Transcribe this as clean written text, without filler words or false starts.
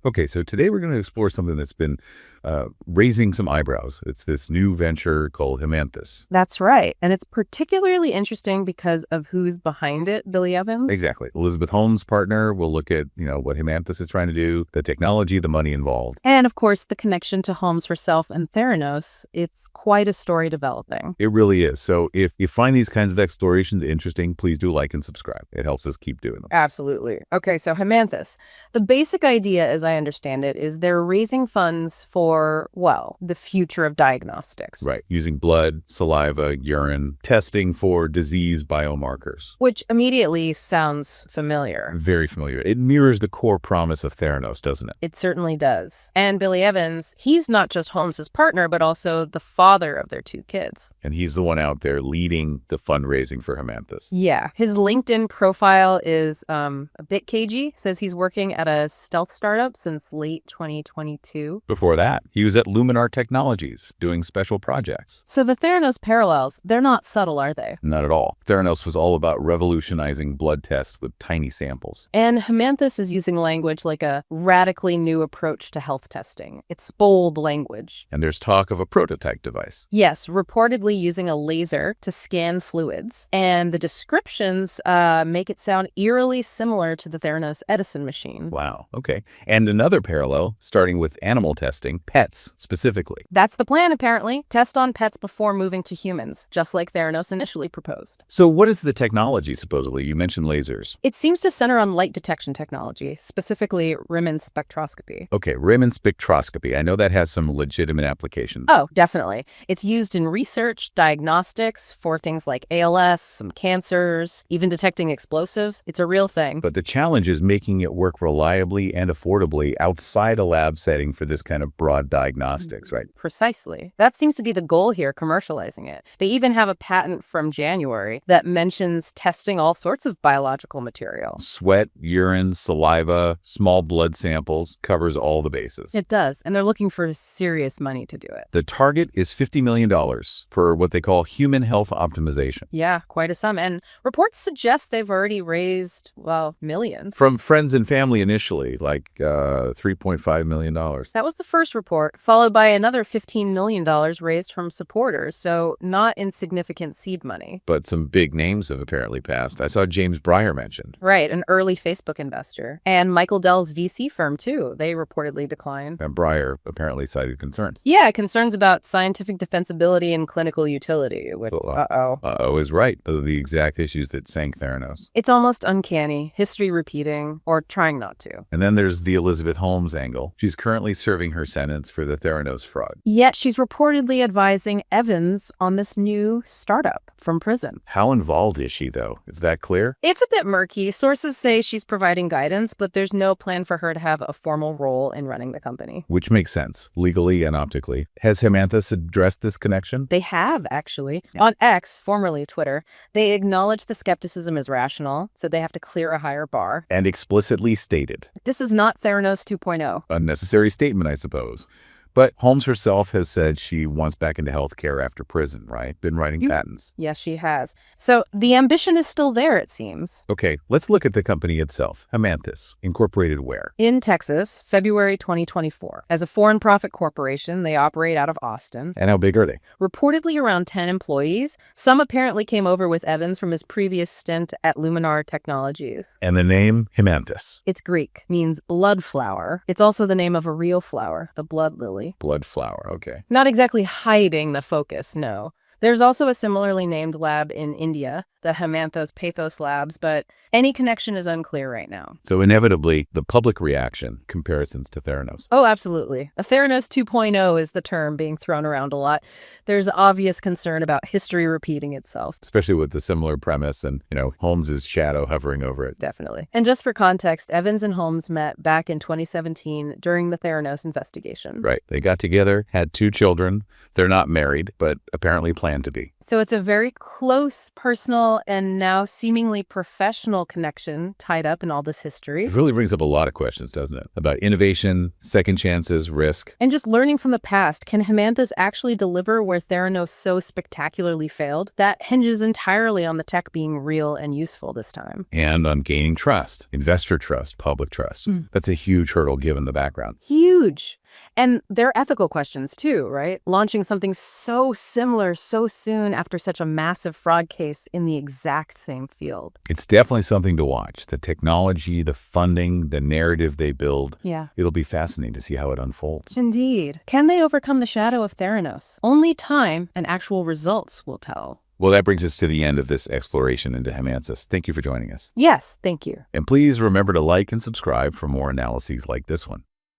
Okay, so today we're going to explore something that's been raising some eyebrows. It's this new venture called Hemanthus. That's right. And it's particularly interesting because of who's behind it, Billy Evans. Exactly. Elizabeth Holmes' partner. We'll look at, what Hemanthus is trying to do, the technology, the money involved. And of course, the connection to Holmes herself and Theranos. It's quite a story developing. It really is. So if you find these kinds of explorations interesting, please do like and subscribe. It helps us keep doing them. Absolutely. Okay, so Hemanthus. The basic idea, as I understand it, is they're raising funds for, well, the future of diagnostics. Right. Using blood, saliva, urine, testing for disease biomarkers. Which immediately sounds familiar. Very familiar. It mirrors the core promise of Theranos, doesn't it? It certainly does. And Billy Evans, he's not just Holmes's partner, but also the father of their two kids. And he's the one out there leading the fundraising for Hemanthus. Yeah. His LinkedIn profile is a bit cagey. Says he's working at a stealth startup since late 2022. Before that, he was at Luminar Technologies doing special projects. So the Theranos parallels, they're not subtle, are they? Not at all. Theranos was all about revolutionizing blood tests with tiny samples. And Hemanthus is using language like a radically new approach to health testing. It's bold language. And there's talk of a prototype device. Yes, reportedly using a laser to scan fluids. And the descriptions make it sound eerily similar to the Theranos Edison machine. Wow. Okay. And another parallel, starting with animal testing, pets specifically. That's the plan, apparently. Test on pets before moving to humans, just like Theranos initially proposed. So what is the technology, supposedly? You mentioned lasers. It seems to center on light detection technology, specifically Raman spectroscopy. Okay, Raman spectroscopy. I know that has some legitimate applications. Oh, definitely. It's used in research, diagnostics, for things like ALS, some cancers, even detecting explosives. It's a real thing. But the challenge is making it work reliably and affordably outside a lab setting for this kind of broad diagnostics, right? Precisely. That seems to be the goal here, commercializing it. They even have a patent from January that mentions testing all sorts of biological material. Sweat, urine, saliva, small blood samples, covers all the bases. It does, and they're looking for serious money to do it. The target is $50 million for what they call human health optimization. Yeah, quite a sum. And reports suggest they've already raised, well, millions. From friends and family initially, like $3.5 million. That was the first report, followed by another $15 million raised from supporters, so not insignificant seed money. But some big names have apparently passed. I saw James Breyer mentioned. Right, an early Facebook investor. And Michael Dell's VC firm, too. They reportedly declined. And Breyer apparently cited concerns. Yeah, concerns about scientific defensibility and clinical utility, which, Uh-oh is right. Those are the exact issues that sank Theranos. It's almost uncanny, history repeating, or trying not to. And then there's the Elizabeth Holmes angle. She's currently serving her sentence for the Theranos fraud. Yet she's reportedly advising Evans on this new startup from prison. How involved is she, though? Is that clear? It's a bit murky. Sources say she's providing guidance, but there's no plan for her to have a formal role in running the company. Which makes sense, legally and optically. Has Hemanthus addressed this connection? They have, actually. Yeah. On X, formerly Twitter, they acknowledge the skepticism is rational, so they have to clear a higher bar. And explicitly stated. This is not Theranos 2.0. Unnecessary statement, I suppose. But Holmes herself has said she wants back into healthcare after prison, right? Been writing patents. Yes, she has. So the ambition is still there, it seems. Okay, let's look at the company itself. Hemanthus, incorporated where? In Texas, February 2024. As a foreign profit corporation, they operate out of Austin. And how big are they? Reportedly around 10 employees. Some apparently came over with Evans from his previous stint at Luminar Technologies. And the name Hemanthus? It's Greek, means blood flower. It's also the name of a real flower, the blood lily. Blood flower, okay. Not exactly hiding the focus, no. There's also a similarly named lab in India, the Hemanthus Pathos Labs, but any connection is unclear right now. So inevitably, the public reaction, comparisons to Theranos. Oh, absolutely. A Theranos 2.0 is the term being thrown around a lot. There's obvious concern about history repeating itself. Especially with the similar premise and, Holmes's shadow hovering over it. Definitely. And just for context, Evans and Holmes met back in 2017 during the Theranos investigation. Right. They got together, had 2 children. They're not married, but apparently plan to be. So it's a very close, personal, personal and now seemingly professional connection tied up in all this history. It really brings up a lot of questions, doesn't it? About innovation, second chances, risk. And just learning from the past, can Hemanthus actually deliver where Theranos so spectacularly failed? That hinges entirely on the tech being real and useful this time. And on gaining trust, investor trust, public trust. That's a huge hurdle given the background. Huge. And there are ethical questions too, right? Launching something so similar so soon after such a massive fraud case in the exact same field. It's definitely something to watch. The technology, the funding, the narrative they build. Yeah. It'll be fascinating to see how it unfolds. Indeed. Can they overcome the shadow of Theranos? Only time and actual results will tell. Well, that brings us to the end of this exploration into Hemanthus. Thank you for joining us. Yes, thank you. And please remember to like and subscribe for more analyses like this one.